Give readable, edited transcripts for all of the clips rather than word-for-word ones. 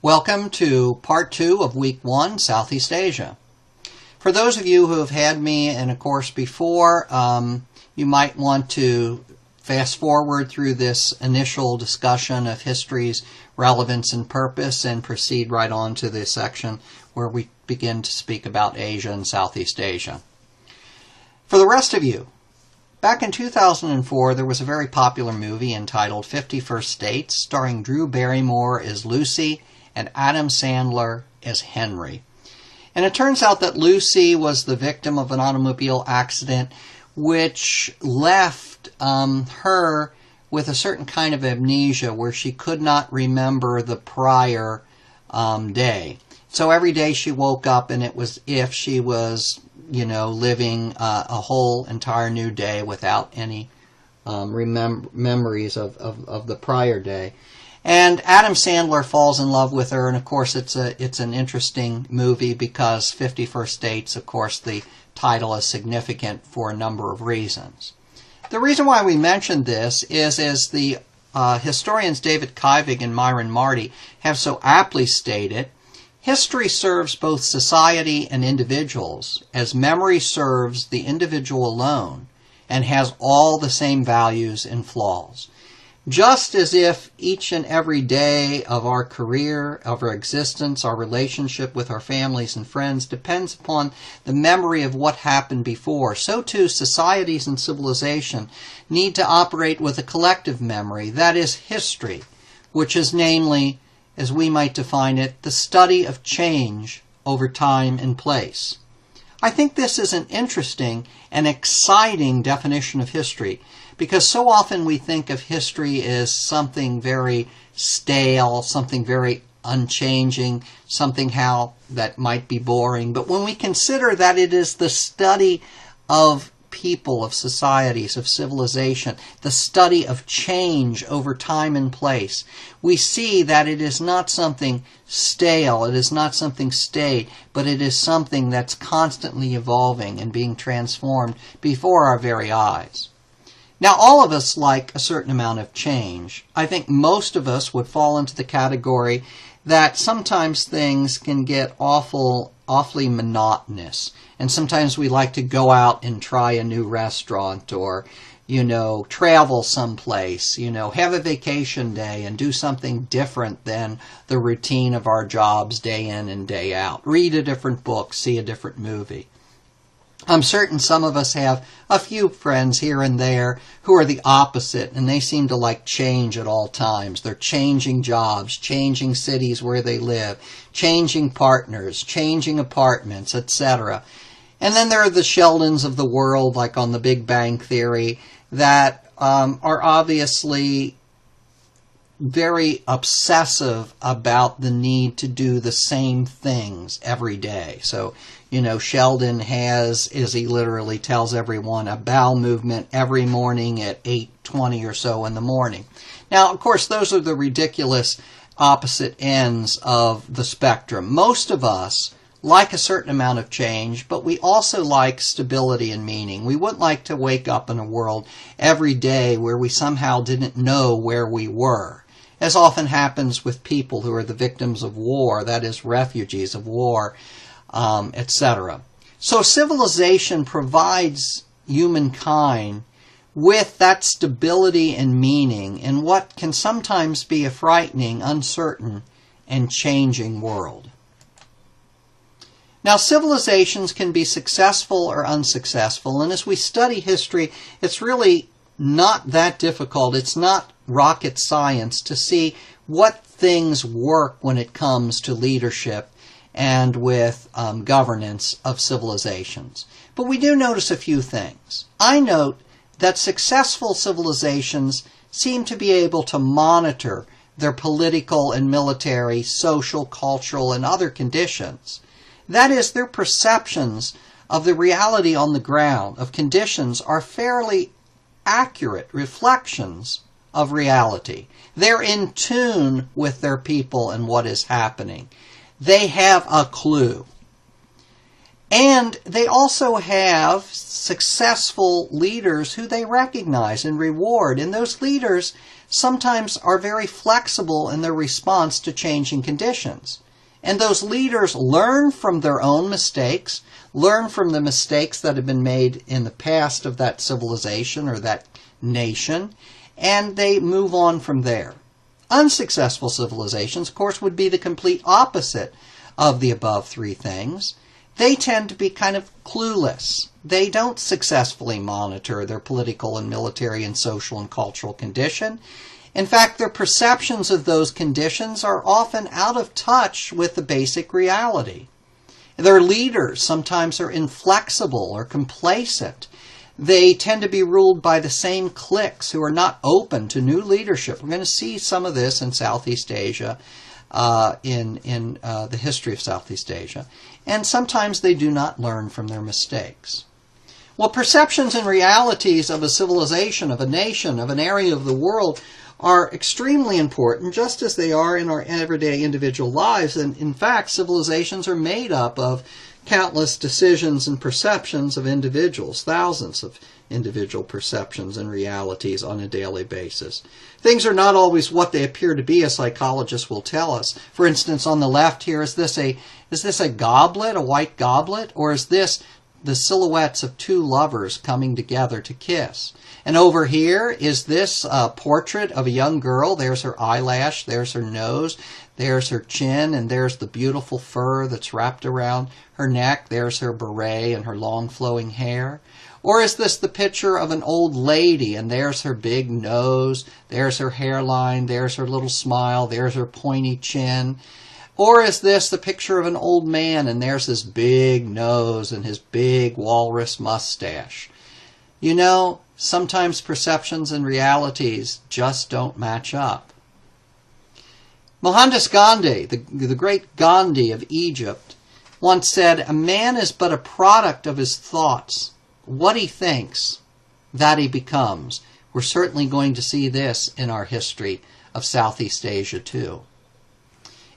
Welcome to Part 2 of Week 1, Southeast Asia. For those of you who have had me in a course before, you might want to fast forward through this initial discussion of history's relevance and purpose and proceed right on to the section where we begin to speak about Asia and Southeast Asia. For the rest of you, back in 2004, there was a very popular movie entitled 50 First Dates, starring Drew Barrymore as Lucy and Adam Sandler as Henry. And it turns out that Lucy was the victim of an automobile accident which left her with a certain kind of amnesia where she could not remember the prior day. So every day she woke up and it was if she was, living a whole entire new day without any memories of the prior day. And Adam Sandler falls in love with her, and of course it's an interesting movie because 50 First Dates, of course, the title is significant for a number of reasons. The reason why we mentioned this is, as the historians David Kivig and Myron Marty have so aptly stated, history serves both society and individuals as memory serves the individual alone and has all the same values and flaws. Just as if each and every day of our career, of our existence, our relationship with our families and friends depends upon the memory of what happened before, so too societies and civilization need to operate with a collective memory, that is history, which is namely, as we might define it, the study of change over time and place. I think this is an interesting and exciting definition of history, because so often we think of history as something very stale, something very unchanging, something that might be boring. But when we consider that it is the study of people, of societies, of civilization, the study of change over time and place, we see that it is not something stale, it is not something staid, but it is something that's constantly evolving and being transformed before our very eyes. Now, all of us like a certain amount of change. I think most of us would fall into the category that sometimes things can get awfully monotonous. And sometimes we like to go out and try a new restaurant or, travel someplace, have a vacation day and do something different than the routine of our jobs day in and day out. Read a different book, see a different movie. I'm certain some of us have a few friends here and there who are the opposite, and they seem to like change at all times. They're changing jobs, changing cities where they live, changing partners, changing apartments, etc. And then there are the Sheldons of the world, like on The Big Bang Theory, that are obviously very obsessive about the need to do the same things every day. So, Sheldon has, as he literally tells everyone, a bowel movement every morning at 8:20 or so in the morning. Now, of course, those are the ridiculous opposite ends of the spectrum. Most of us like a certain amount of change, but we also like stability and meaning. We wouldn't like to wake up in a world every day where we somehow didn't know where we were, as often happens with people who are the victims of war, that is, refugees of war, etc. So civilization provides humankind with that stability and meaning in what can sometimes be a frightening, uncertain, and changing world. Now, civilizations can be successful or unsuccessful, and as we study history, it's really not that difficult. It's not rocket science to see what things work when it comes to leadership and with governance of civilizations. But we do notice a few things. I note that successful civilizations seem to be able to monitor their political and military, social, cultural, and other conditions. That is, their perceptions of the reality on the ground, of conditions, are fairly accurate reflections of reality. They're in tune with their people and what is happening. They have a clue. And they also have successful leaders who they recognize and reward. And those leaders sometimes are very flexible in their response to changing conditions. And those leaders learn from their own mistakes, learn from the mistakes that have been made in the past of that civilization or that nation, and they move on from there. Unsuccessful civilizations, of course, would be the complete opposite of the above three things. They tend to be kind of clueless. They don't successfully monitor their political and military and social and cultural condition. In fact, their perceptions of those conditions are often out of touch with the basic reality. Their leaders sometimes are inflexible or complacent. They tend to be ruled by the same cliques who are not open to new leadership. We're going to see some of this in Southeast Asia, in the history of Southeast Asia. And sometimes they do not learn from their mistakes. Well, perceptions and realities of a civilization, of a nation, of an area of the world are extremely important, just as they are in our everyday individual lives. And in fact, civilizations are made up of countless decisions and perceptions of individuals, thousands of individual perceptions and realities on a daily basis. Things are not always what they appear to be, as psychologists will tell us. For instance, on the left here, is this a goblet, a white goblet, or is this the silhouettes of two lovers coming together to kiss? And over here, is this a portrait of a young girl? There's her eyelash, there's her nose, there's her chin, and there's the beautiful fur that's wrapped around her neck. There's her beret and her long flowing hair. Or is this the picture of an old lady, and there's her big nose, there's her hairline, there's her little smile, there's her pointy chin? Or is this the picture of an old man, and there's his big nose and his big walrus mustache? You know, sometimes perceptions and realities just don't match up. Mohandas Gandhi, the great Gandhi of Egypt, once said, "A man is but a product of his thoughts. What he thinks, that he becomes." We're certainly going to see this in our history of Southeast Asia too.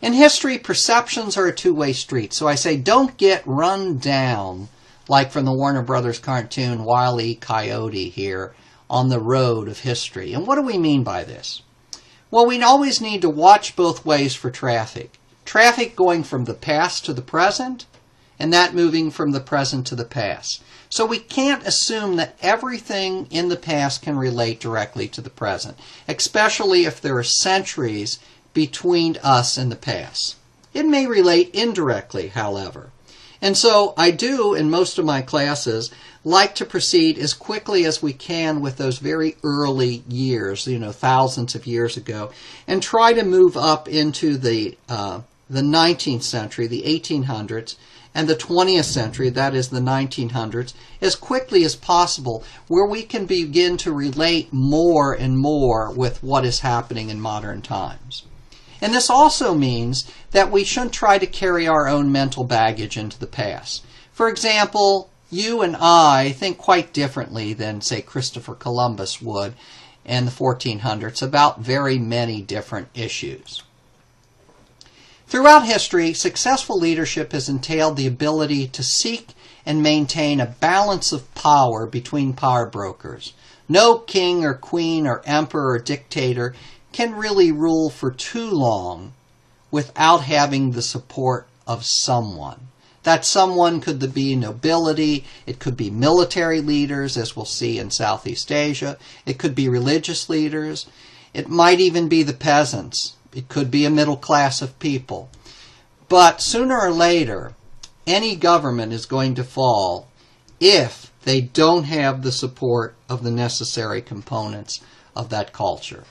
In history, perceptions are a two-way street. So I say, don't get run down, like from the Warner Brothers cartoon Wile E. Coyote here, on the road of history. And what do we mean by this? Well, we always need to watch both ways for traffic. Traffic going from the past to the present, and that moving from the present to the past. So we can't assume that everything in the past can relate directly to the present, especially if there are centuries between us and the past. It may relate indirectly, however. And so I do, in most of my classes, like to proceed as quickly as we can with those very early years, thousands of years ago, and try to move up into the 19th century, the 1800s, and the 20th century, that is the 1900s, as quickly as possible, where we can begin to relate more and more with what is happening in modern times. And this also means that we shouldn't try to carry our own mental baggage into the past. For example, you and I think quite differently than, say, Christopher Columbus would in the 1400s about very many different issues. Throughout history, successful leadership has entailed the ability to seek and maintain a balance of power between power brokers. No king or queen or emperor or dictator can really rule for too long without having the support of someone. That someone could be nobility, it could be military leaders, as we'll see in Southeast Asia, it could be religious leaders, it might even be the peasants, it could be a middle class of people. But sooner or later, any government is going to fall if they don't have the support of the necessary components of that culture.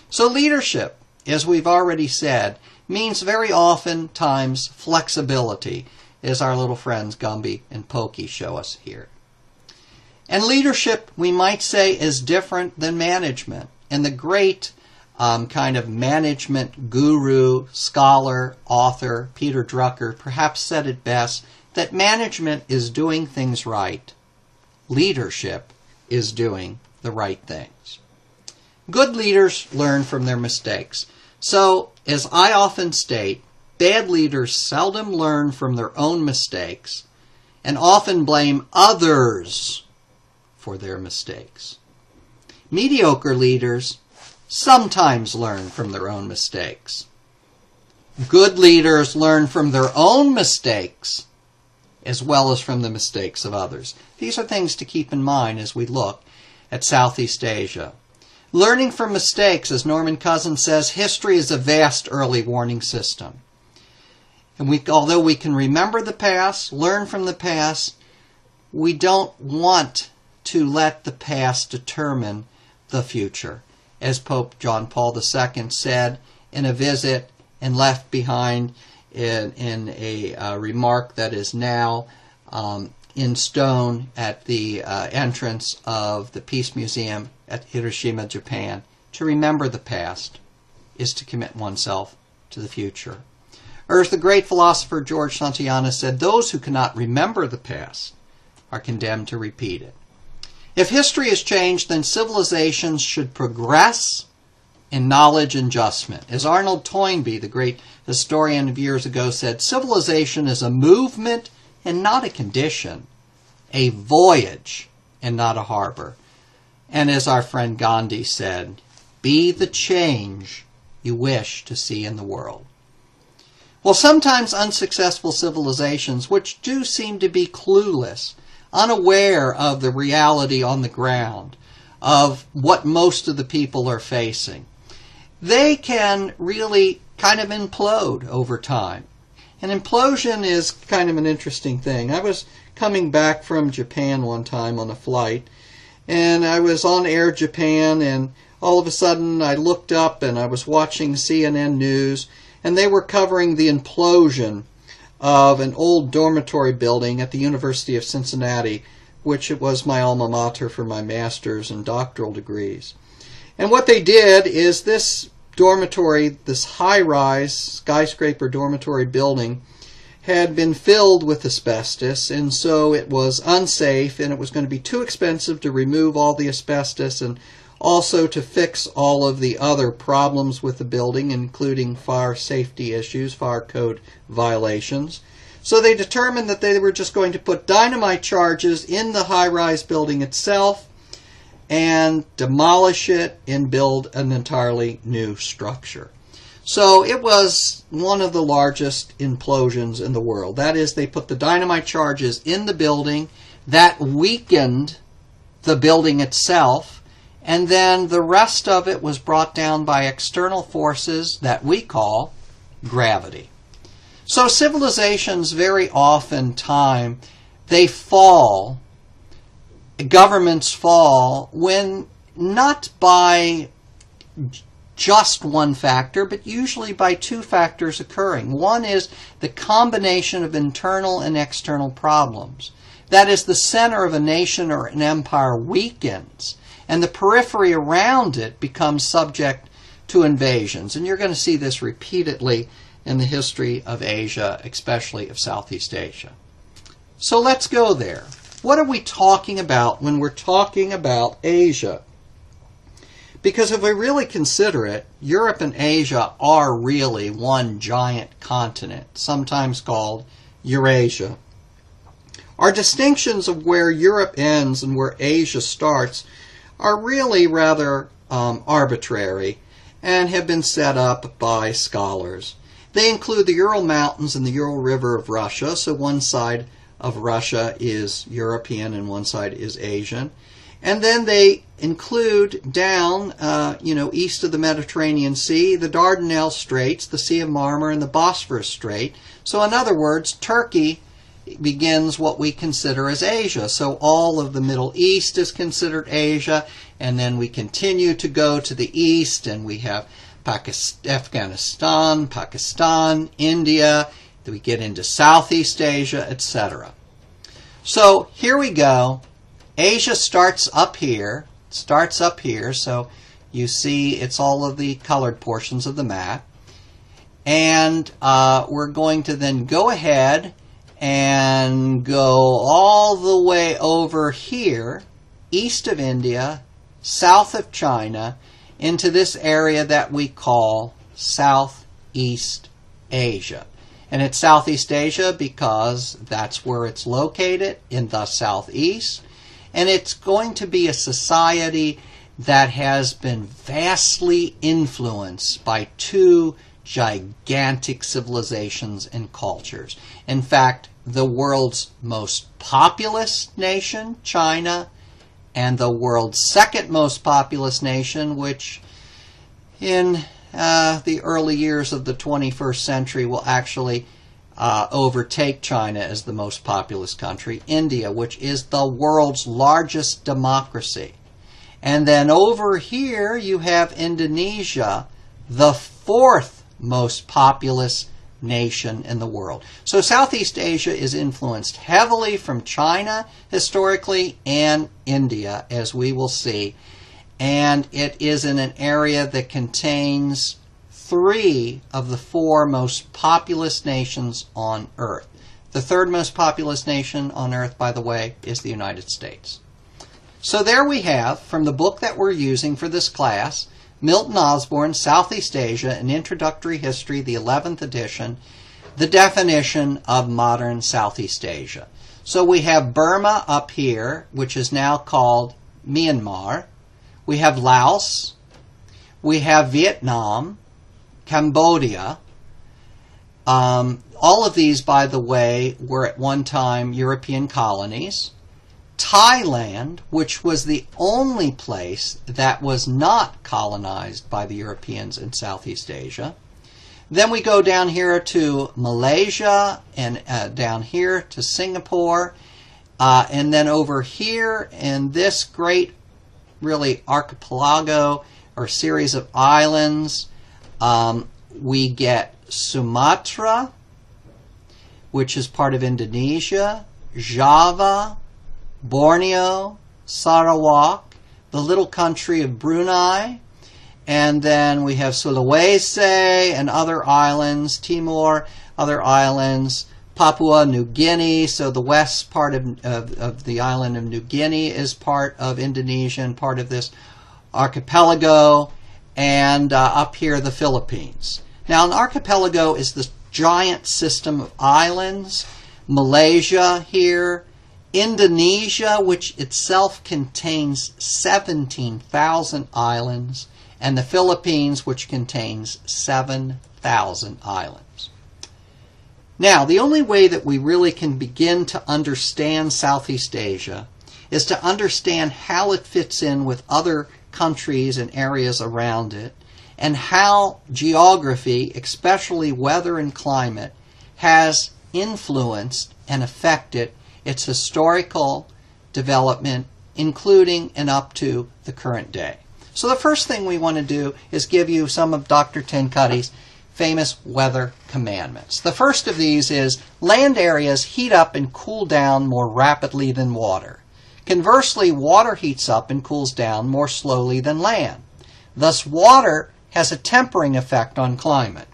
So leadership, as we've already said, means very often times flexibility, as our little friends Gumby and Pokey show us here. And leadership, we might say, is different than management. And the great kind of management guru, scholar, author, Peter Drucker, perhaps said it best, that management is doing things right. Leadership is doing the right things. Good leaders learn from their mistakes. So, as I often state, bad leaders seldom learn from their own mistakes and often blame others for their mistakes. Mediocre leaders sometimes learn from their own mistakes. Good leaders learn from their own mistakes as well as from the mistakes of others. These are things to keep in mind as we look at Southeast Asia. Learning from mistakes, as Norman Cousins says, history is a vast early warning system. And although we can remember the past, learn from the past, we don't want to let the past determine the future. As Pope John Paul II said in a visit and left behind in a remark that is now in stone at the entrance of the Peace Museum at Hiroshima, Japan. To remember the past is to commit oneself to the future. Or as the great philosopher George Santayana said, those who cannot remember the past are condemned to repeat it. If history has changed, then civilizations should progress in knowledge and adjustment. As Arnold Toynbee, the great historian of years ago, said, civilization is a movement and not a condition, a voyage and not a harbor. And as our friend Gandhi said, be the change you wish to see in the world. Well, sometimes unsuccessful civilizations, which do seem to be clueless, unaware of the reality on the ground, of what most of the people are facing, they can really kind of implode over time. And implosion is kind of an interesting thing. I was coming back from Japan one time on a flight, and I was on Air Japan, and all of a sudden I looked up and I was watching CNN News, and they were covering the implosion of an old dormitory building at the University of Cincinnati, which it was my alma mater for my master's and doctoral degrees. And what they did is this dormitory, this high-rise skyscraper dormitory building, had been filled with asbestos, and so it was unsafe, and it was going to be too expensive to remove all the asbestos and also to fix all of the other problems with the building, including fire safety issues, fire code violations. So they determined that they were just going to put dynamite charges in the high-rise building itself and demolish it and build an entirely new structure. So it was one of the largest implosions in the world. That is, they put the dynamite charges in the building, that weakened the building itself, and then the rest of it was brought down by external forces that we call gravity. So civilizations very often they fall, governments fall, when not by just one factor, but usually by two factors occurring. One is the combination of internal and external problems. That is, the center of a nation or an empire weakens, and the periphery around it becomes subject to invasions. And you're going to see this repeatedly in the history of Asia, especially of Southeast Asia. So let's go there. What are we talking about when we're talking about Asia? Because if we really consider it, Europe and Asia are really one giant continent, sometimes called Eurasia. Our distinctions of where Europe ends and where Asia starts are really rather arbitrary and have been set up by scholars. They include the Ural Mountains and the Ural River of Russia, so one side of Russia is European and one side is Asian. And then they include down, east of the Mediterranean Sea, the Dardanelles Straits, the Sea of Marmara, and the Bosphorus Strait. So in other words, Turkey begins what we consider as Asia. So all of the Middle East is considered Asia, and then we continue to go to the east, and we have Afghanistan, Pakistan, India, we get into Southeast Asia, etc. So here we go. Asia starts up here, so you see it's all of the colored portions of the map. And we're going to then go ahead and go all the way over here, east of India, south of China, into this area that we call Southeast Asia. And it's Southeast Asia because that's where it's located, in the southeast. And it's going to be a society that has been vastly influenced by two gigantic civilizations and cultures. In fact, the world's most populous nation, China, and the world's second most populous nation, which in the early years of the 21st century will actually overtake China as the most populous country, India, which is the world's largest democracy. And then over here you have Indonesia, the fourth most populous nation in the world. So Southeast Asia is influenced heavily from China historically and India, as we will see. And it is in an area that contains 3 of the 4 most populous nations on Earth. The third most populous nation on Earth, by the way, is the United States. So there we have, from the book that we're using for this class, Milton Osborne, Southeast Asia, An Introductory History, the 11th edition, the definition of modern Southeast Asia. So we have Burma up here, which is now called Myanmar. We have Laos. We have Vietnam, Cambodia. All of these, by the way, were at one time European colonies. Thailand, which was the only place that was not colonized by the Europeans in Southeast Asia. Then we go down here to Malaysia and down here to Singapore. And then over here in this great, really, archipelago or series of islands, we get Sumatra, which is part of Indonesia, Java, Borneo, Sarawak, the little country of Brunei, and then we have Sulawesi and other islands, Timor, other islands, Papua New Guinea, so the west part of the island of New Guinea is part of Indonesia and part of this archipelago, and up here the Philippines. Now an archipelago is this giant system of islands, Malaysia here, Indonesia, which itself contains 17,000 islands, and the Philippines, which contains 7,000 islands. Now, the only way that we really can begin to understand Southeast Asia is to understand how it fits in with other countries and areas around it, and how geography, especially weather and climate, has influenced and affected its historical development, including and up to the current day. So the first thing we want to do is give you some of Dr. Tenkutty's famous weather commandments. The first of these is, land areas heat up and cool down more rapidly than water. Conversely, water heats up and cools down more slowly than land. Thus, water has a tempering effect on climate.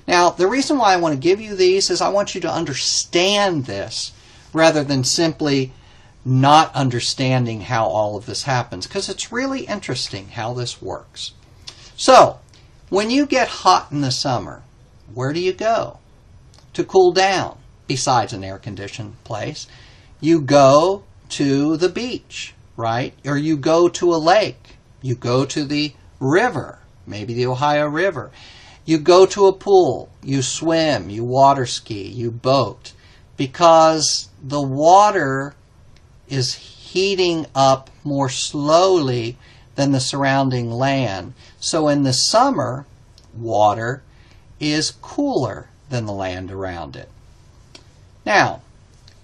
Now, the reason why I want to give you these is I want you to understand this rather than simply not understanding how all of this happens, because it's really interesting how this works. So, when you get hot in the summer, where do you go to cool down besides an air-conditioned place? You go to the beach, right? Or you go to a lake. You go to the river, maybe the Ohio River. You go to a pool. You swim. You water ski. You boat. Because the water is heating up more slowly than the surrounding land. So in the summer, water is cooler than the land around it. Now,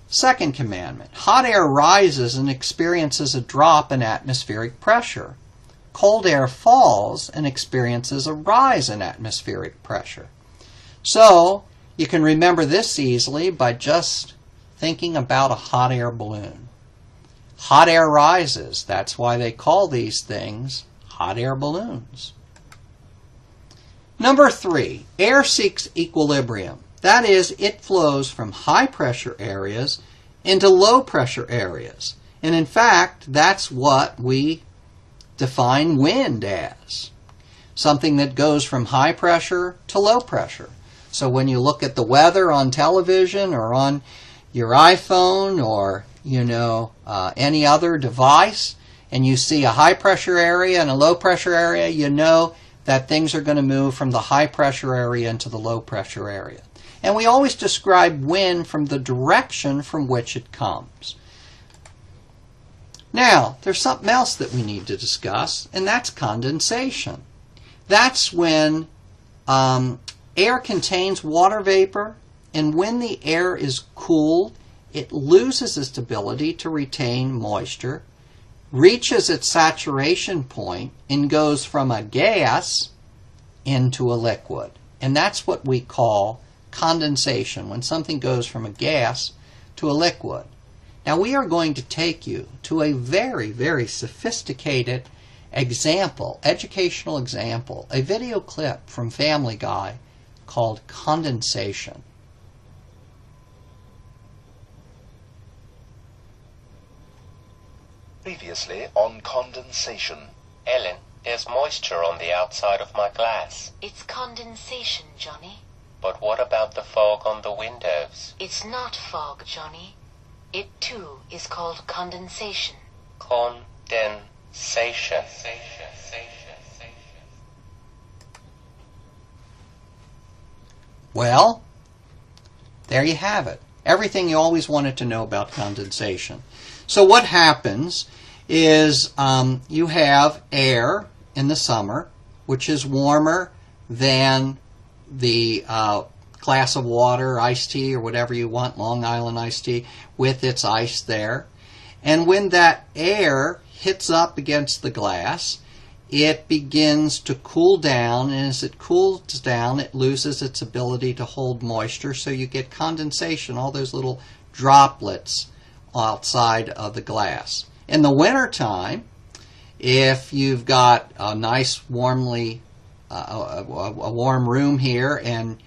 second commandment, hot air rises and experiences a drop in atmospheric pressure. Cold air falls and experiences a rise in atmospheric pressure. So, you can remember this easily by just thinking about a hot air balloon. Hot air rises. That's why they call these things hot air balloons. Number 3, air seeks equilibrium. That is, it flows from high pressure areas into low pressure areas. And in fact, that's what we define wind as. Something that goes from high pressure to low pressure. So when you look at the weather on television or on your iPhone or, any other device, and you see a high pressure area and a low pressure area, you know that things are going to move from the high pressure area into the low pressure area. And we always describe wind from the direction from which it comes. Now, there's something else that we need to discuss, and that's condensation. That's when air contains water vapor, and when the air is cooled, it loses its ability to retain moisture, reaches its saturation point, and goes from a gas into a liquid. And that's what we call condensation, when something goes from a gas to a liquid. Now we are going to take you to a very, very sophisticated example, educational example, a video clip from Family Guy called Condensation. Previously on condensation. Ellen, there's moisture on the outside of my glass. It's condensation, Johnny. But what about the fog on the windows? It's not fog, Johnny. It too is called condensation. Condensation. Well, there you have it. Everything you always wanted to know about condensation. So what happens is you have air in the summer, which is warmer than the glass of water, iced tea, or whatever you want, Long Island iced tea, with its ice there. And when that air hits up against the glass, it begins to cool down, and as it cools down, it loses its ability to hold moisture, so you get condensation, all those little droplets outside of the glass. In the wintertime, if you've got a nice warm room here and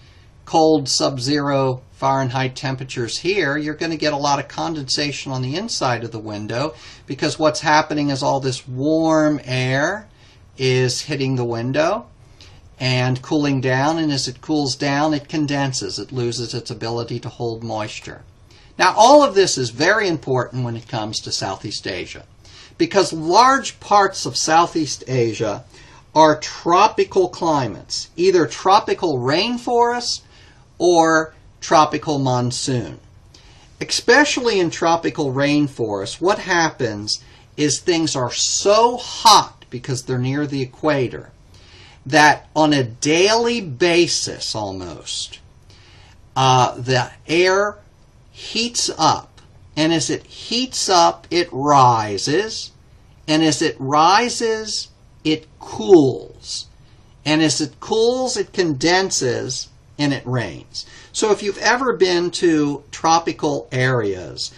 cold sub-zero Fahrenheit temperatures here, you're going to get a lot of condensation on the inside of the window, because what's happening is all this warm air is hitting the window and cooling down, and as it cools down, it condenses. It loses its ability to hold moisture. Now, all of this is very important when it comes to Southeast Asia, because large parts of Southeast Asia are tropical climates, either tropical rainforests or tropical monsoon. Especially in tropical rainforests, what happens is things are so hot because they're near the equator that on a daily basis almost, the air heats up, and as it heats up, it rises, and as it rises, it cools, and as it cools, it condenses, and it rains. So if you've ever been to tropical areas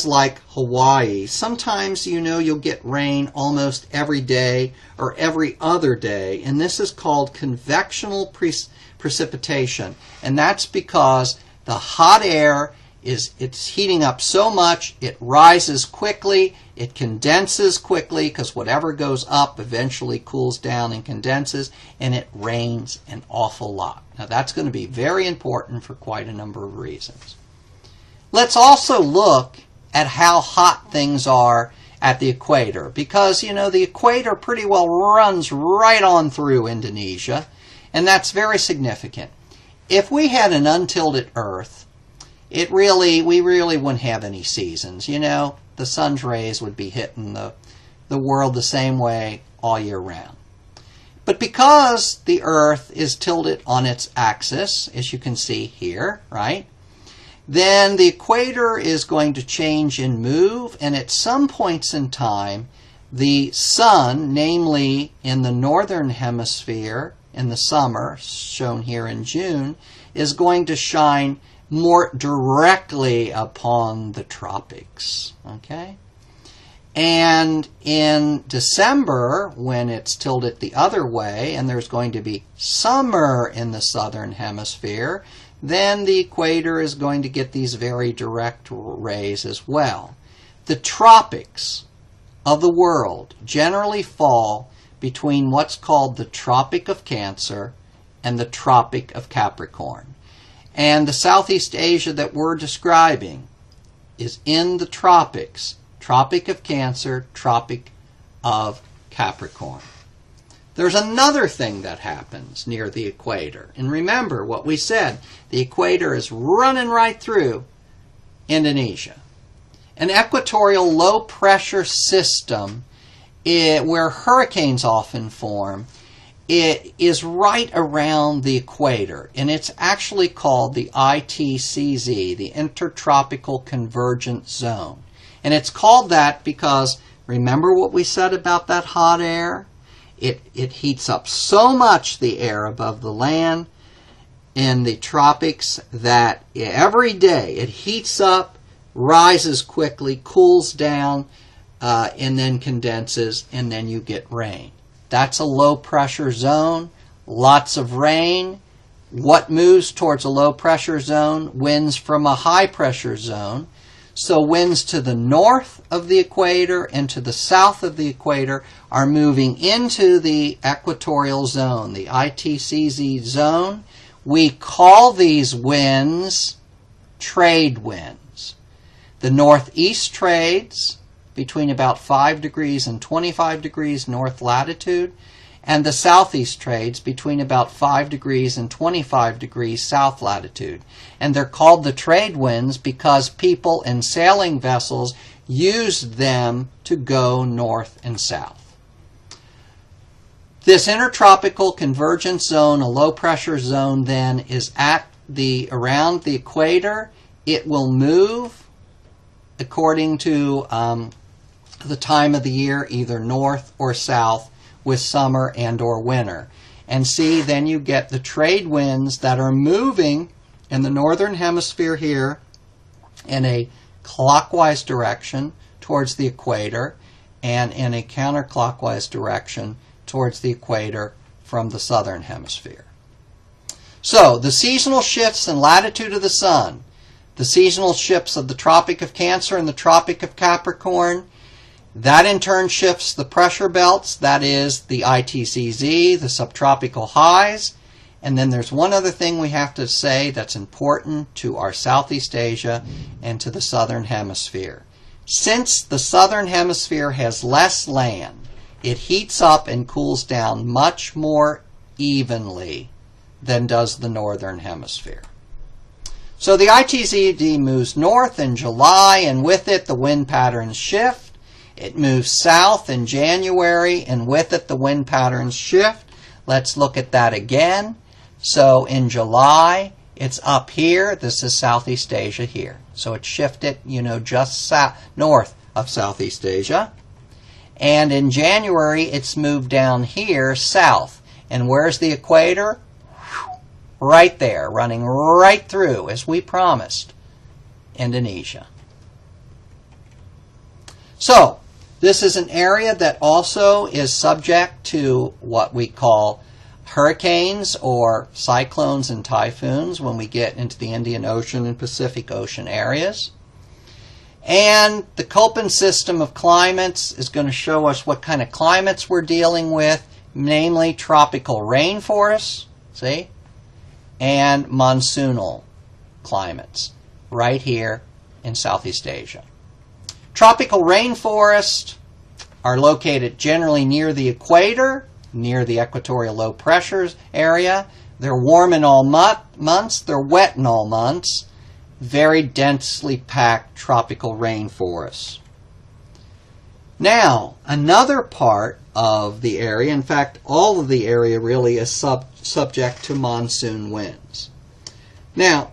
like Hawaii, sometimes you'll get rain almost every day or every other day, and this is called convectional precipitation, and that's because the hot air it's heating up so much, it rises quickly, it condenses quickly, because whatever goes up eventually cools down and condenses, and it rains an awful lot. Now that's going to be very important for quite a number of reasons. Let's also look at how hot things are at the equator, because the equator pretty well runs right on through Indonesia, and that's very significant. If we had an untilted Earth, we really wouldn't have any seasons. The sun's rays would be hitting the world the same way all year round. But because the Earth is tilted on its axis, as you can see here, right, then the equator is going to change and move, and at some points in time, the sun, namely in the northern hemisphere in the summer, shown here in June, is going to shine more directly upon the tropics, okay? And in December, when it's tilted the other way, and there's going to be summer in the southern hemisphere, then the equator is going to get these very direct rays as well. The tropics of the world generally fall between what's called the Tropic of Cancer and the Tropic of Capricorn. And the Southeast Asia that we're describing is in the tropics, Tropic of Cancer, Tropic of Capricorn. There's another thing that happens near the equator. And remember what we said, the equator is running right through Indonesia. An equatorial low pressure system where hurricanes often form, it is right around the equator, and it's actually called the ITCZ, the Intertropical Convergence Zone. And it's called that because, remember what we said about that hot air? It heats up so much, the air above the land in the tropics, that every day it heats up, rises quickly, cools down, and then condenses, and then you get rain. That's a low pressure zone, lots of rain. What moves towards a low pressure zone? Winds from a high pressure zone. So winds to the north of the equator and to the south of the equator are moving into the equatorial zone, the ITCZ zone. We call these winds trade winds. The northeast trades between about 5 degrees and 25 degrees north latitude, and the southeast trades between about 5 degrees and 25 degrees south latitude. And they're called the trade winds because people in sailing vessels use them to go north and south. This intertropical convergence zone, a low pressure zone, then is around the equator. It will move according to the time of the year, either north or south, with summer and or winter. And see, then you get the trade winds that are moving in the northern hemisphere here in a clockwise direction towards the equator, and in a counterclockwise direction towards the equator from the southern hemisphere. So, the seasonal shifts in latitude of the sun, the seasonal shifts of the Tropic of Cancer and the Tropic of Capricorn, that in turn shifts the pressure belts, that is the ITCZ, the subtropical highs. And then there's one other thing we have to say that's important to our Southeast Asia and to the southern hemisphere. Since the southern hemisphere has less land, it heats up and cools down much more evenly than does the northern hemisphere. So the ITCZ moves north in July, and with it the wind patterns shift. It moves south in January, and with it the wind patterns shift. Let's look at that again. So in July, it's up here. This is Southeast Asia here. So it shifted, just north of Southeast Asia. And in January, it's moved down here south. And where's the equator? Right there, running right through, as we promised, Indonesia. So, this is an area that also is subject to what we call hurricanes or cyclones and typhoons when we get into the Indian Ocean and Pacific Ocean areas. And the Köppen system of climates is going to show us what kind of climates we're dealing with, namely tropical rainforests, see, and monsoonal climates right here in Southeast Asia. Tropical rainforests are located generally near the equator, near the equatorial low pressures area. They're warm in all months, they're wet in all months. Very densely packed tropical rainforests. Now, another part of the area, in fact, all of the area really is subject to monsoon winds. Now,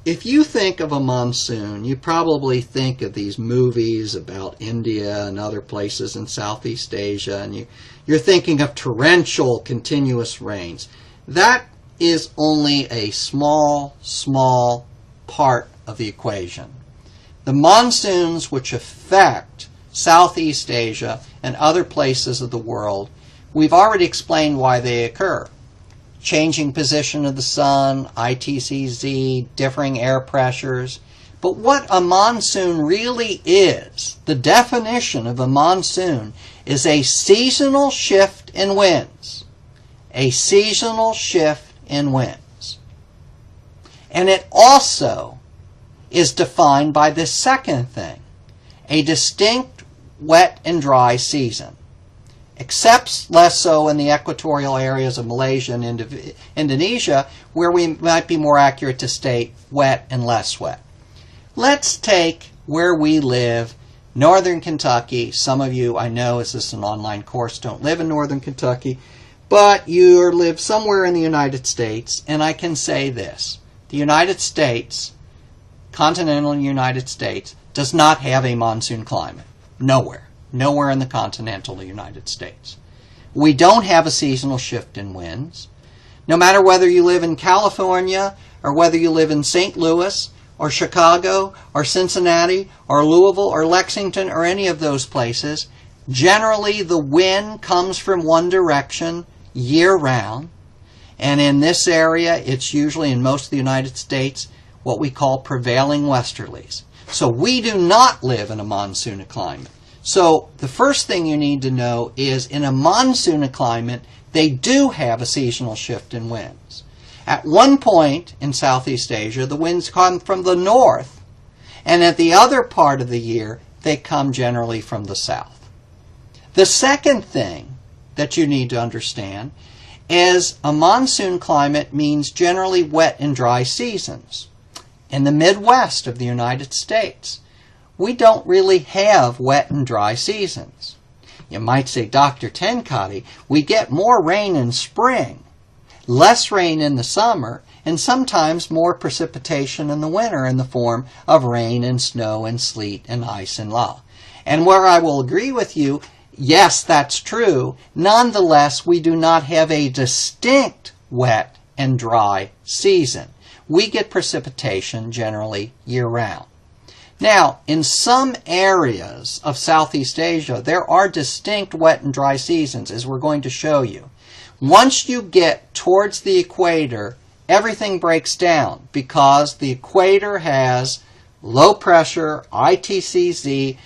if you think of a monsoon, you probably think of these movies about India and other places in Southeast Asia, and you're thinking of torrential, continuous rains. That is only a small part of the equation. The monsoons which affect Southeast Asia and other places of the world, we've already explained why they occur. Changing position of the sun, ITCZ, differing air pressures. But what a monsoon really is, the definition of a monsoon, is a seasonal shift in winds. A seasonal shift in winds. And it also is defined by this second thing, a distinct wet and dry season. except less so in the equatorial areas of Malaysia and Indonesia, where we might be more accurate to state wet and less wet. Let's take where we live, northern Kentucky. Some of you, I know, as this is an online course, don't live in northern Kentucky, but you live somewhere in the United States, and I can say this. The United States, continental United States, does not have a monsoon climate. Nowhere. Nowhere in the continental United States. We don't have a seasonal shift in winds. No matter whether you live in California or whether you live in St. Louis or Chicago or Cincinnati or Louisville or Lexington or any of those places, generally the wind comes from one direction year-round. And in this area, it's usually in most of the United States what we call prevailing westerlies. So we do not live in a monsoon climate. So the first thing you need to know is in a monsoon climate, they do have a seasonal shift in winds. At one point in Southeast Asia, the winds come from the north, and at the other part of the year, they come generally from the south. The second thing that you need to understand is a monsoon climate means generally wet and dry seasons. In the Midwest of the United States, we don't really have wet and dry seasons. You might say, Dr. Tenkate, we get more rain in spring, less rain in the summer, and sometimes more precipitation in the winter in the form of rain and snow and sleet and ice and law. And where I will agree with you, yes, that's true. Nonetheless, we do not have a distinct wet and dry season. We get precipitation generally year-round. Now, in some areas of Southeast Asia, there are distinct wet and dry seasons, as we're going to show you. Once you get towards the equator, everything breaks down because the equator has low pressure, ITCZ,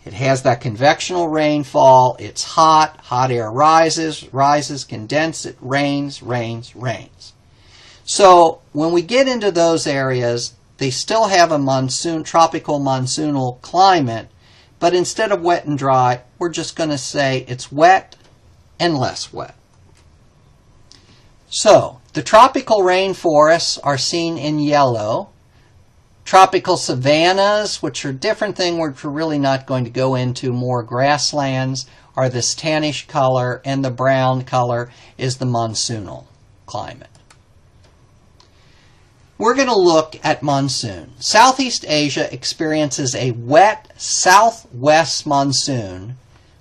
it has that convectional rainfall, it's hot air rises, condenses, it rains. So when we get into those areas, they still have a tropical monsoonal climate, but instead of wet and dry, we're just going to say it's wet and less wet. So, the tropical rainforests are seen in yellow. Tropical savannas, which are a different thing which we're really not going to go into, more grasslands, are this tannish color, and the brown color is the monsoonal climate. We're going to look at monsoon. Southeast Asia experiences a wet southwest monsoon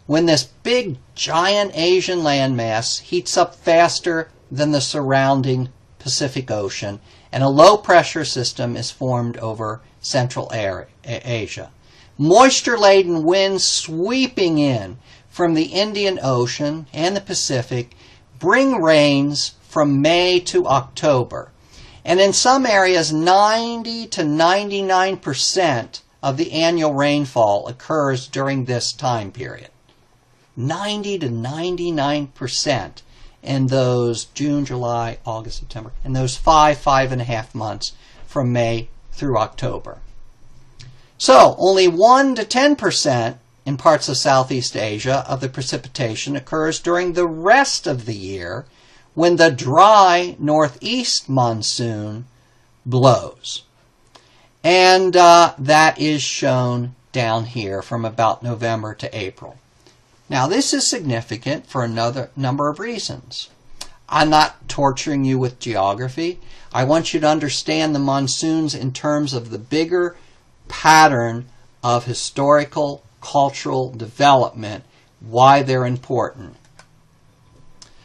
when this big giant Asian landmass heats up faster than the surrounding Pacific Ocean, and a low pressure system is formed over Central Asia. Moisture-laden winds sweeping in from the Indian Ocean and the Pacific bring rains from May to October. And in some areas, 90 to 99% of the annual rainfall occurs during this time period. 90 to 99% in those June, July, August, September, in those 5.5 months from May through October. So, only 1 to 10% in parts of Southeast Asia of the precipitation occurs during the rest of the year, when the dry northeast monsoon blows. And that is shown down here from about November to April. Now, this is significant for another number of reasons. I'm not torturing you with geography. I want you to understand the monsoons in terms of the bigger pattern of historical, cultural development, why they're important.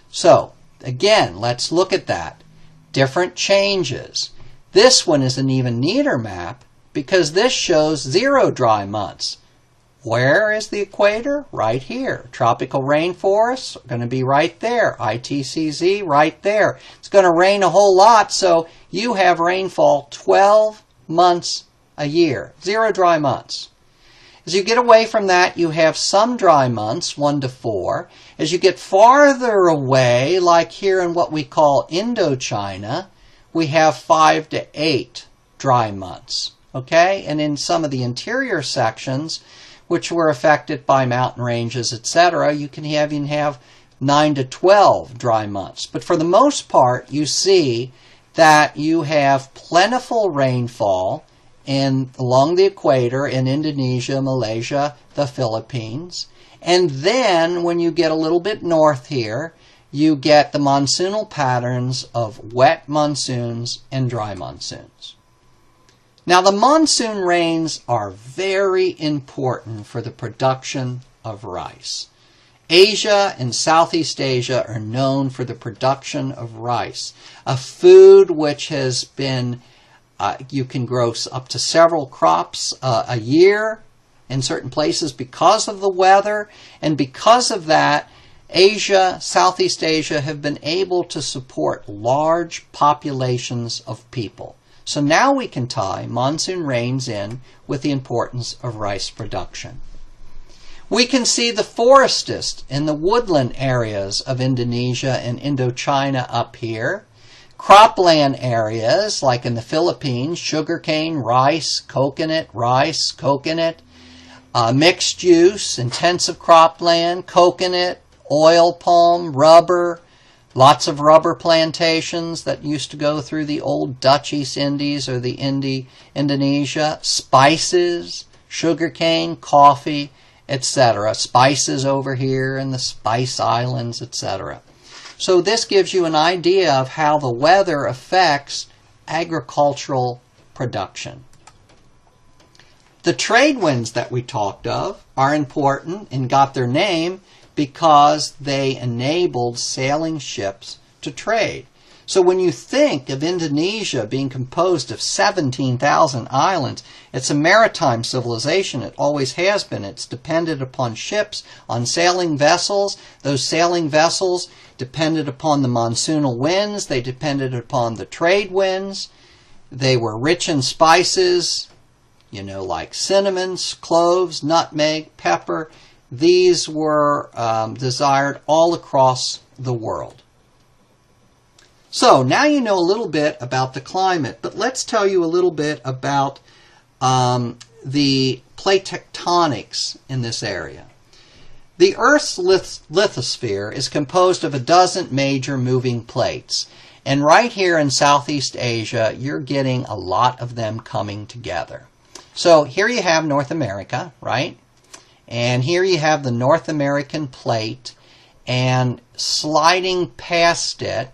So, again, let's look at that. Different changes. This one is an even neater map because this shows 0 dry months. Where is the equator? Right here. Tropical rainforests are going to be right there. ITCZ right there. It's going to rain a whole lot, so you have rainfall 12 months a year. 0 dry months. As you get away from that, you have some dry months, 1 to 4. As you get farther away, like here in what we call Indochina, we have 5 to 8 dry months. Okay? And in some of the interior sections, which were affected by mountain ranges, etc., you can even have 9 to 12 dry months. But for the most part, you see that you have plentiful rainfall along the equator in Indonesia, Malaysia, the Philippines. And then when you get a little bit north here, you get the monsoonal patterns of wet monsoons and dry monsoons. Now, the monsoon rains are very important for the production of rice. Asia and Southeast Asia are known for the production of rice, a food which has been, you can grow up to several crops a year in certain places because of the weather, and because of that, Asia, Southeast Asia have been able to support large populations of people. So now we can tie monsoon rains in with the importance of rice production. We can see the forestest in the woodland areas of Indonesia and Indochina up here. Cropland areas, like in the Philippines, sugarcane, rice, coconut, mixed use, intensive cropland, coconut, oil palm, rubber, lots of rubber plantations that used to go through the old Dutch East Indies or the Indonesia, spices, sugarcane, coffee, etc. Spices over here in the Spice Islands, etc. So this gives you an idea of how the weather affects agricultural production. The trade winds that we talked of are important and got their name because they enabled sailing ships to trade. So when you think of Indonesia being composed of 17,000 islands, it's a maritime civilization. It always has been. It's depended upon ships, on sailing vessels. Those sailing vessels depended upon the monsoonal winds. They depended upon the trade winds. They were rich in spices, like cinnamon, cloves, nutmeg, pepper. These were desired all across the world. So now you know a little bit about the climate, but let's tell you a little bit about the plate tectonics in this area. The Earth's lithosphere is composed of a dozen major moving plates. And right here in Southeast Asia, you're getting a lot of them coming together. So here you have North America, right? And here you have the North American plate, and sliding past it,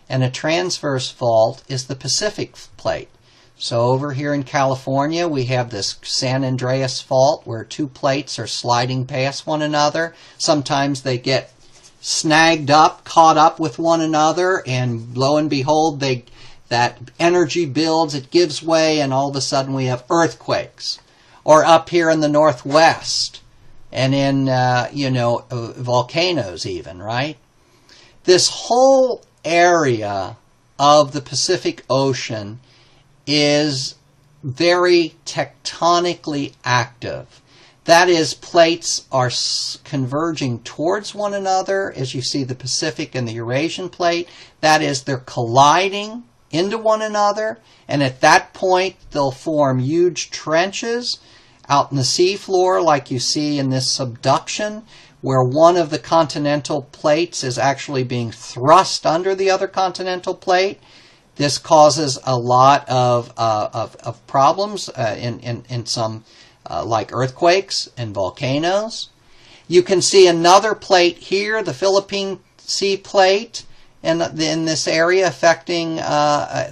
and a transverse fault is the Pacific plate. So over here in California, we have this San Andreas fault where two plates are sliding past one another. Sometimes they get snagged up, caught up with one another, and lo and behold, that energy builds, it gives way, and all of a sudden we have earthquakes. Or up here in the Northwest, and in, volcanoes even, right? This whole area of the Pacific Ocean is very tectonically active. That is, plates are converging towards one another, as you see the Pacific and the Eurasian plate. That is, they're colliding into one another, and at that point they'll form huge trenches out in the seafloor, like you see in this subduction, where one of the continental plates is actually being thrust under the other continental plate. This causes a lot of problems in some, like earthquakes and volcanoes. You can see another plate here, the Philippine Sea plate, in this area affecting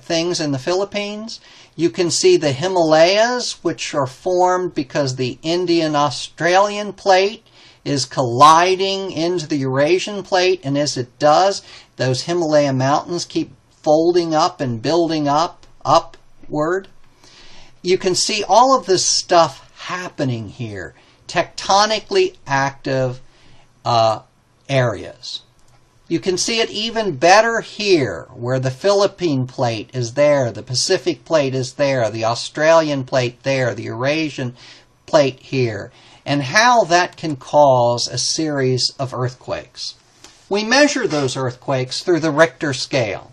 things in the Philippines. You can see the Himalayas, which are formed because the Indian-Australian plate is colliding into the Eurasian plate, and as it does, those Himalaya mountains keep folding up and building up, upward. You can see all of this stuff happening here, tectonically active areas. You can see it even better here, where the Philippine plate is there, the Pacific plate is there, the Australian plate there, the Eurasian plate here, and how that can cause a series of earthquakes. We measure those earthquakes through the Richter scale,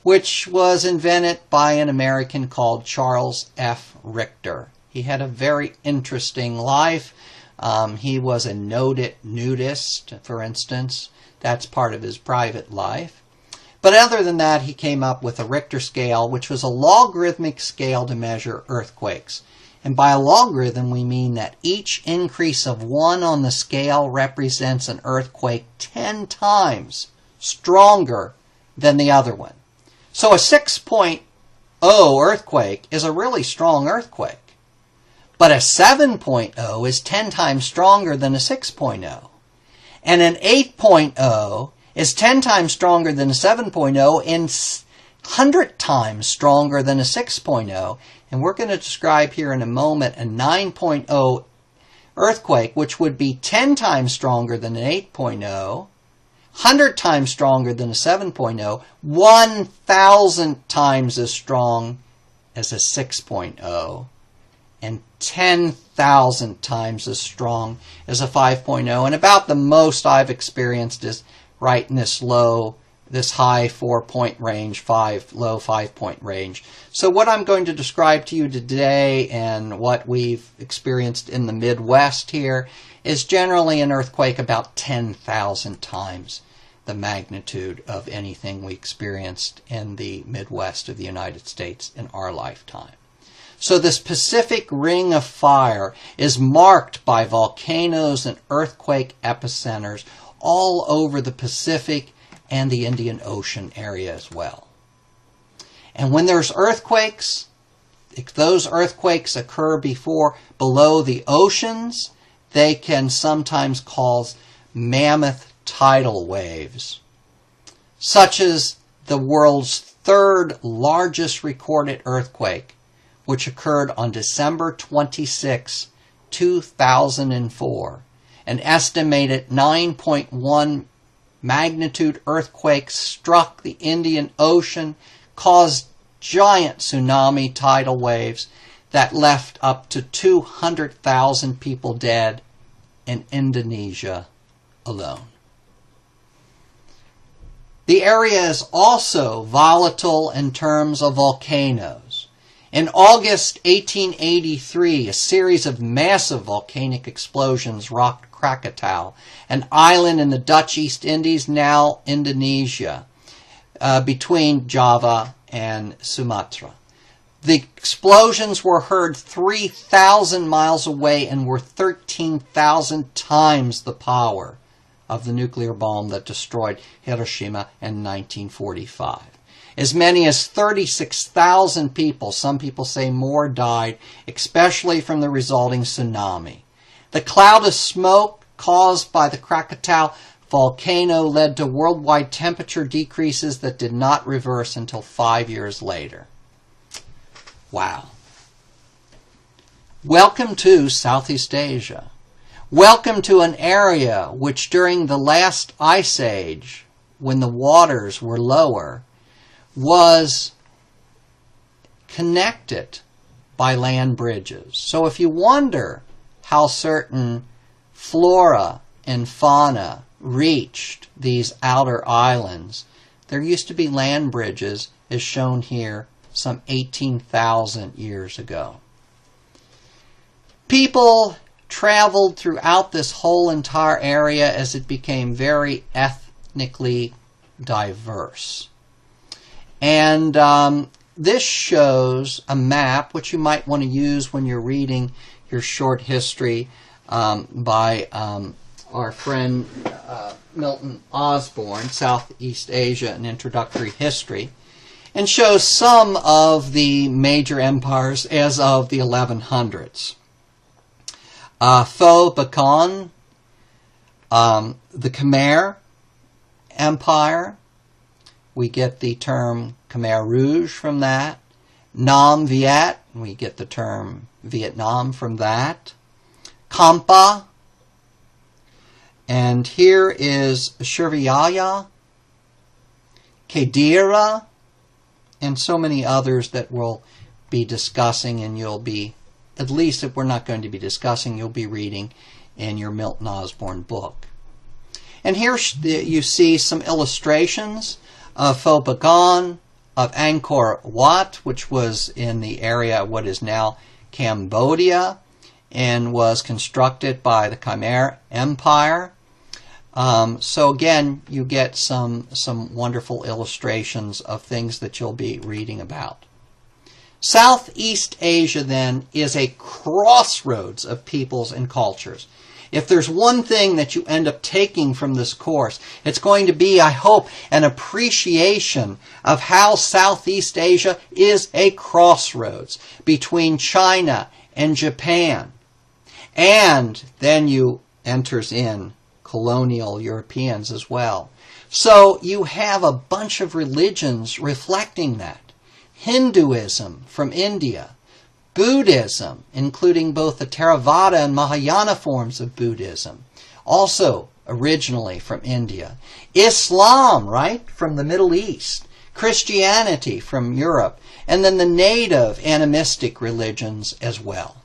which was invented by an American called Charles F. Richter. He had a very interesting life, He was a noted nudist, for instance. That's part of his private life. But other than that, he came up with a Richter scale, which was a logarithmic scale to measure earthquakes. And by a logarithm, we mean that each increase of 1 on the scale represents an earthquake 10 times stronger than the other one. So a 6.0 earthquake is a really strong earthquake. But a 7.0 is 10 times stronger than a 6.0. And an 8.0 is 10 times stronger than a 7.0 and 100 times stronger than a 6.0. And we're going to describe here in a moment a 9.0 earthquake, which would be 10 times stronger than an 8.0, 100 times stronger than a 7.0, 1,000 times as strong as a 6.0, and 10,000 times as strong as a 5.0. And about the most I've experienced is right in this high 4-point range, low 5-point range. So what I'm going to describe to you today and what we've experienced in the Midwest here is generally an earthquake about 10,000 times the magnitude of anything we experienced in the Midwest of the United States in our lifetime. So this Pacific Ring of Fire is marked by volcanoes and earthquake epicenters all over the Pacific and the Indian Ocean area as well. And when there's earthquakes, if those earthquakes occur below the oceans, they can sometimes cause mammoth tidal waves, such as the world's third largest recorded earthquake, which occurred on December 26, 2004. An estimated 9.1 magnitude earthquake struck the Indian Ocean, caused giant tsunami tidal waves that left up to 200,000 people dead in Indonesia alone. The area is also volatile in terms of volcanoes. In August 1883, a series of massive volcanic explosions rocked Krakatau, an island in the Dutch East Indies, now Indonesia, between Java and Sumatra. The explosions were heard 3,000 miles away and were 13,000 times the power of the nuclear bomb that destroyed Hiroshima in 1945. As many as 36,000 people, some people say more, died, especially from the resulting tsunami. The cloud of smoke caused by the Krakatau volcano led to worldwide temperature decreases that did not reverse until 5 years later. Wow. Welcome to Southeast Asia. Welcome to an area which during the last ice age, when the waters were lower, was connected by land bridges. So if you wonder how certain flora and fauna reached these outer islands, there used to be land bridges, as shown here, some 18,000 years ago. People traveled throughout this whole entire area as it became very ethnically diverse. And this shows a map, which you might want to use when you're reading your short history by our friend Milton Osborne, Southeast Asia, an Introductory History, and shows some of the major empires as of the 1100s. Pho Bacan, the Khmer Empire, we get the term Khmer Rouge from that. Nam Viet, we get the term Vietnam from that. Kampa, and here is Srivijaya, Kadira, and so many others that we'll be discussing, and you'll be, at least if we're not going to be discussing, you'll be reading in your Milton Osborne book. And here you see some illustrations of Pho Bacan, of Angkor Wat, which was in the area of what is now Cambodia, and was constructed by the Khmer Empire. So again, you get some wonderful illustrations of things that you'll be reading about. Southeast Asia, then, is a crossroads of peoples and cultures. If there's one thing that you end up taking from this course, it's going to be, I hope, an appreciation of how Southeast Asia is a crossroads between China and Japan. And then you enters in colonial Europeans as well. So you have a bunch of religions reflecting that. Hinduism from India, Buddhism, including both the Theravada and Mahayana forms of Buddhism, also originally from India. Islam, right, from the Middle East. Christianity from Europe. And then the native animistic religions as well.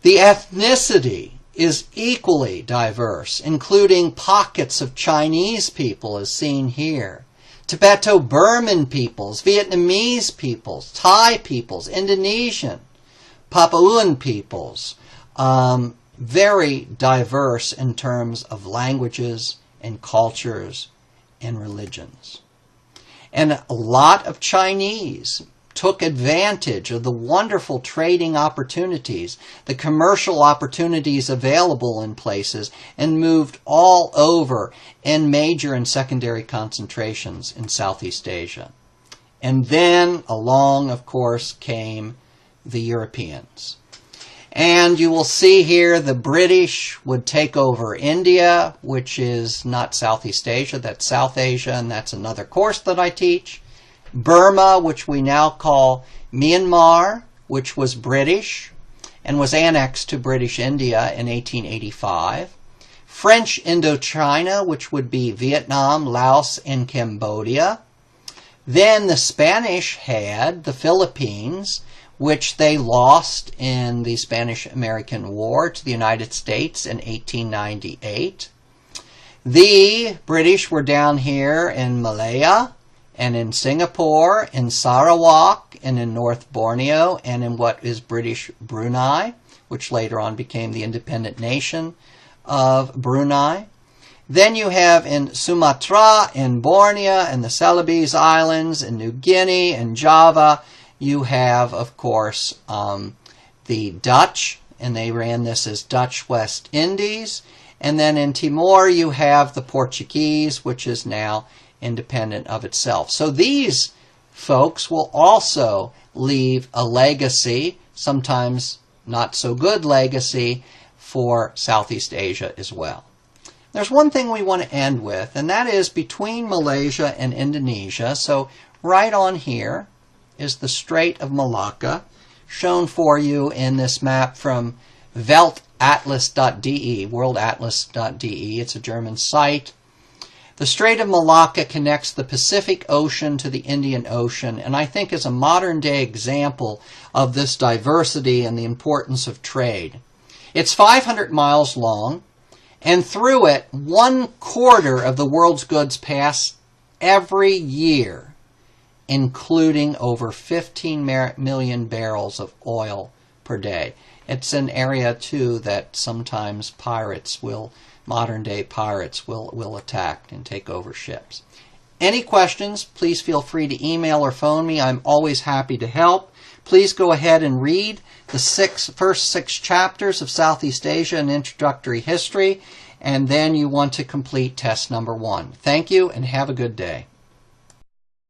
The ethnicity is equally diverse, including pockets of Chinese people as seen here, Tibeto-Burman peoples, Vietnamese peoples, Thai peoples, Indonesian, Papuan peoples, very diverse in terms of languages and cultures and religions. And a lot of Chinese took advantage of the wonderful trading opportunities, the commercial opportunities available in places, and moved all over in major and secondary concentrations in Southeast Asia. And then along, of course, came the Europeans. And you will see here the British would take over India, which is not Southeast Asia, that's South Asia, and that's another course that I teach. Burma, which we now call Myanmar, which was British and was annexed to British India in 1885. French Indochina, which would be Vietnam, Laos, and Cambodia. Then the Spanish had the Philippines, which they lost in the Spanish-American War to the United States in 1898. The British were down here in Malaya, and in Singapore, in Sarawak, and in North Borneo, and in what is British Brunei, which later on became the independent nation of Brunei. Then you have in Sumatra, in Borneo, and the Celebes Islands, in New Guinea, and Java, you have, of course, the Dutch, and they ran this as Dutch West Indies. And then in Timor, you have the Portuguese, which is now independent of itself. So these folks will also leave a legacy, sometimes not so good legacy, for Southeast Asia as well. There's one thing we want to end with, and that is between Malaysia and Indonesia. So right on here is the Strait of Malacca, shown for you in this map from weltatlas.de, worldatlas.de. It's a German site. The Strait of Malacca connects the Pacific Ocean to the Indian Ocean, and I think is a modern-day example of this diversity and the importance of trade. It's 500 miles long, and through it, 1/4 of the world's goods pass every year, including over 15 million barrels of oil per day. It's an area, too, that sometimes modern-day pirates will attack and take over ships. Any questions, please feel free to email or phone me. I'm always happy to help. Please go ahead and read the first six chapters of Southeast Asia and Introductory History, and then you want to complete test number 1. Thank you, and have a good day.